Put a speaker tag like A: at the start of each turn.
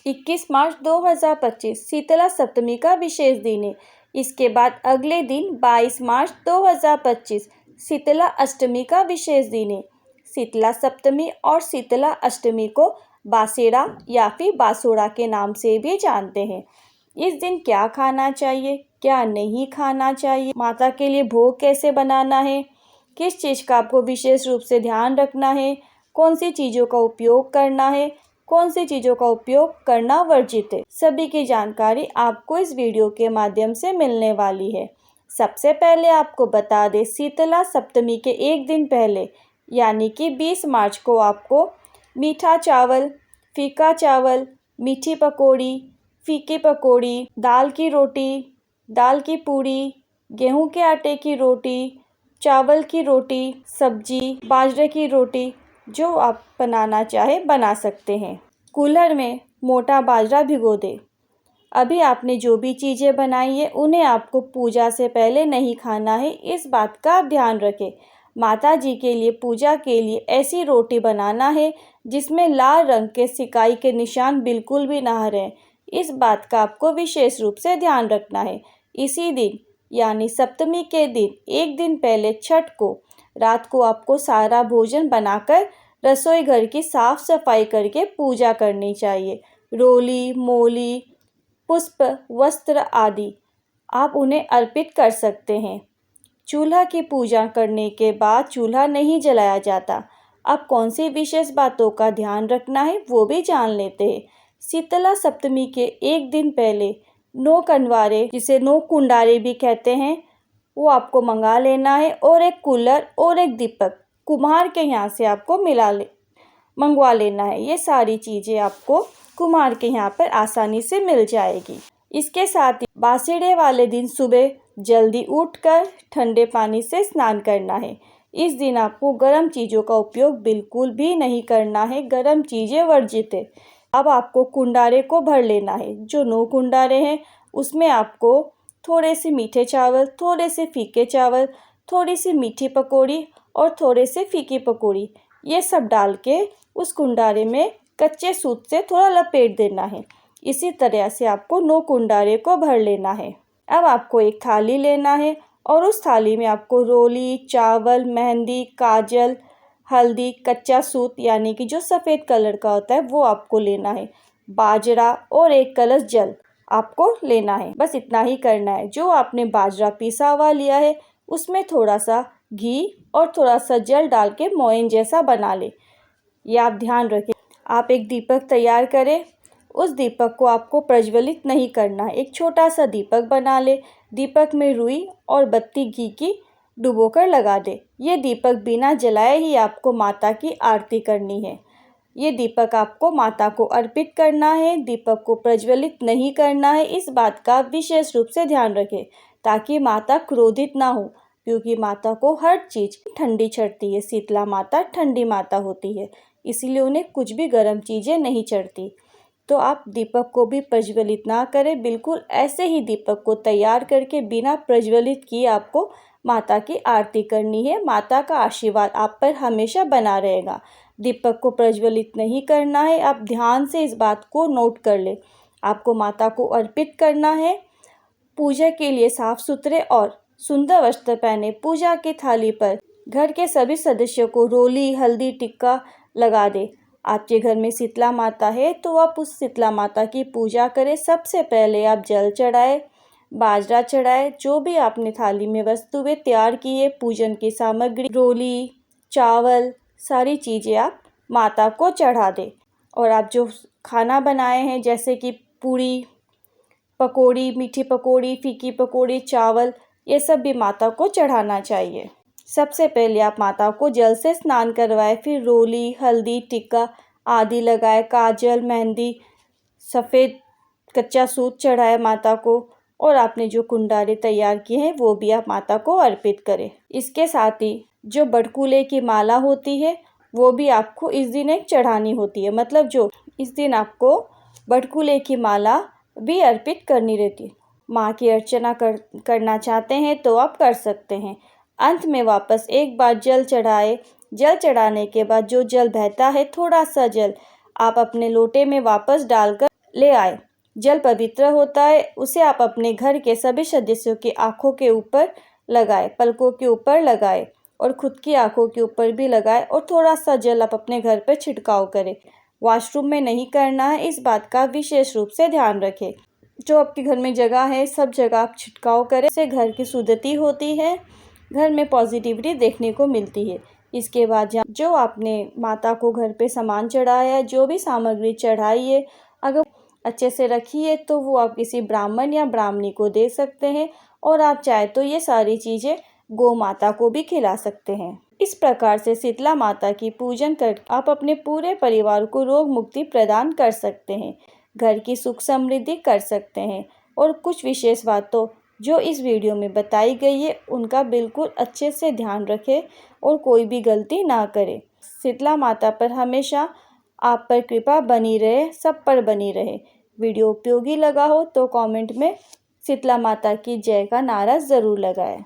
A: 21 मार्च 2025 शीतला सप्तमी का विशेष दिन है। इसके बाद अगले दिन 22 मार्च 2025 शीतला अष्टमी का विशेष दिन है। शीतला सप्तमी और शीतला अष्टमी को बासेड़ा या फिर बासोड़ा के नाम से भी जानते हैं। इस दिन क्या खाना चाहिए, क्या नहीं खाना चाहिए, माता के लिए भोग कैसे बनाना है, किस चीज़ का आपको विशेष रूप से ध्यान रखना है, कौन सी चीज़ों का उपयोग करना है, कौन सी चीज़ों का उपयोग करना वर्जित है, सभी की जानकारी आपको इस वीडियो के माध्यम से मिलने वाली है। सबसे पहले आपको बता दें, शीतला सप्तमी के एक दिन पहले यानी कि 20 मार्च को आपको मीठा चावल, फीका चावल, मीठी पकौड़ी, फीकी पकौड़ी, दाल की रोटी, दाल की पूड़ी, गेहूं के आटे की रोटी, चावल की रोटी, सब्जी, बाजरे की रोटी, जो आप बनाना चाहे बना सकते हैं। कूलर में मोटा बाजरा भिगो दें। अभी आपने जो भी चीज़ें बनाई है उन्हें आपको पूजा से पहले नहीं खाना है, इस बात का आप ध्यान रखें। माता जी के लिए पूजा के लिए ऐसी रोटी बनाना है जिसमें लाल रंग के सिकाई के निशान बिल्कुल भी ना रहें, इस बात का आपको विशेष रूप से ध्यान रखना है। इसी दिन यानी सप्तमी के दिन एक दिन पहले छठ को रात को आपको सारा भोजन बनाकर रसोई घर की साफ सफाई करके पूजा करनी चाहिए। रोली, मोली, पुष्प, वस्त्र आदि आप उन्हें अर्पित कर सकते हैं। चूल्हा की पूजा करने के बाद चूल्हा नहीं जलाया जाता। अब कौन सी विशेष बातों का ध्यान रखना है वो भी जान लेते हैं। शीतला सप्तमी के एक दिन पहले 9 कंवारे, जिसे 9 कुंडारे भी कहते हैं, वो आपको मंगा लेना है और एक कूलर और एक दीपक कुम्हार के यहाँ से आपको मंगवा लेना है। ये सारी चीज़ें आपको कुम्हार के यहाँ पर आसानी से मिल जाएगी। इसके साथ ही बासेड़े वाले दिन सुबह जल्दी उठकर ठंडे पानी से स्नान करना है। इस दिन आपको गर्म चीज़ों का उपयोग बिल्कुल भी नहीं करना है, गर्म चीज़ें वर्जित है। अब आपको कुंडारे को भर लेना है। जो 9 कुंडारे हैं उसमें आपको थोड़े से मीठे चावल, थोड़े से फीके चावल, थोड़ी सी मीठी पकौड़ी और थोड़े से फीकी पकौड़ी, ये सब डाल के उस कुंडारे में कच्चे सूत से थोड़ा लपेट देना है। इसी तरह से आपको 9 कुंडारे को भर लेना है। अब आपको एक थाली लेना है और उस थाली में आपको रोली, चावल, मेहंदी, काजल, हल्दी, कच्चा सूत यानी कि जो सफ़ेद कलर का होता है वो आपको लेना है, बाजरा और एक कलश जल आपको लेना है। बस इतना ही करना है। जो आपने बाजरा पिसा हुआ लिया है उसमें थोड़ा सा घी और थोड़ा सा जल डाल के मोयन जैसा बना ले। यह आप ध्यान रखें। आप एक दीपक तैयार करें। उस दीपक को आपको प्रज्वलित नहीं करना है, एक छोटा सा दीपक बना ले। दीपक में रुई और बत्ती घी की डुबोकर लगा दे। ये दीपक बिना जलाए ही आपको माता की आरती करनी है। ये दीपक आपको माता को अर्पित करना है, दीपक को प्रज्वलित नहीं करना है, इस बात का विशेष रूप से ध्यान रखें ताकि माता क्रोधित ना हो, क्योंकि माता को हर चीज़ ठंडी चढ़ती है। शीतला माता ठंडी माता होती है, इसीलिए उन्हें कुछ भी गर्म चीज़ें नहीं चढ़ती। तो आप दीपक को भी प्रज्वलित ना करें, बिल्कुल ऐसे ही दीपक को तैयार करके बिना प्रज्वलित किए आपको माता की आरती करनी है। माता का आशीर्वाद आप पर हमेशा बना रहेगा। दीपक को प्रज्वलित नहीं करना है, आप ध्यान से इस बात को नोट कर ले। आपको माता को अर्पित करना है। पूजा के लिए साफ सुथरे और सुंदर वस्त्र पहने पूजा की थाली पर घर के सभी सदस्यों को रोली, हल्दी, टिक्का लगा दे। आपके घर में शीतला माता है तो आप उस शीतला माता की पूजा करें। सबसे पहले आप जल चढ़ाए, बाजरा चढ़ाए, जो भी आपने थाली में वस्तुएं तैयार की है, पूजन की सामग्री, रोली, चावल, सारी चीज़ें आप माता को चढ़ा दें। और आप जो खाना बनाए हैं जैसे कि पूड़ी, पकौड़ी, मीठी पकौड़ी, फीकी पकौड़ी, चावल, ये सब भी माता को चढ़ाना चाहिए। सबसे पहले आप माता को जल से स्नान करवाएं, फिर रोली, हल्दी, टिक्का आदि लगाए, काजल, मेहंदी, सफ़ेद कच्चा सूत चढ़ाए माता को, और आपने जो कुंडारे तैयार किए हैं वो भी आप माता को अर्पित करें। इसके साथ ही जो बड़कूले की माला होती है वो भी आपको इस दिन एक चढ़ानी होती है, मतलब जो इस दिन आपको बड़कूले की माला भी अर्पित करनी रहती है। माँ की अर्चना करना चाहते हैं तो आप कर सकते हैं। अंत में वापस एक बार जल चढ़ाए। जल चढ़ाने के बाद जो जल बहता है, थोड़ा सा जल आप अपने लोटे में वापस डालकर ले आए। जल पवित्र होता है, उसे आप अपने घर के सभी सदस्यों की आँखों के ऊपर लगाएं, पलकों के ऊपर लगाएं और खुद की आँखों के ऊपर भी लगाएं और थोड़ा सा जल आप अपने घर पर छिड़काव करें। वॉशरूम में नहीं करना है, इस बात का विशेष रूप से ध्यान रखें। जो आपके घर में जगह है, सब जगह आप छिड़काव करें, इससे घर की शुद्धि होती है, घर में पॉजिटिविटी देखने को मिलती है। इसके बाद जो आपने माता को घर पे सामान चढ़ाया है, जो भी सामग्री चढ़ाई है, अगर अच्छे से रखी है तो वो आप किसी ब्राह्मण या ब्राह्मणी को दे सकते हैं और आप चाहे तो ये सारी चीज़ें गौ माता को भी खिला सकते हैं। इस प्रकार से शीतला माता की पूजन कर आप अपने पूरे परिवार को रोग मुक्ति प्रदान कर सकते हैं, घर की सुख समृद्धि कर सकते हैं और कुछ विशेष बातों जो इस वीडियो में बताई गई है उनका बिल्कुल अच्छे से ध्यान रखें और कोई भी गलती ना करें। शीतला माता पर हमेशा आप पर कृपा बनी रहे, सब पर बनी रहे। वीडियो उपयोगी लगा हो तो कमेंट में शीतला माता की जय का नारा ज़रूर लगाएं।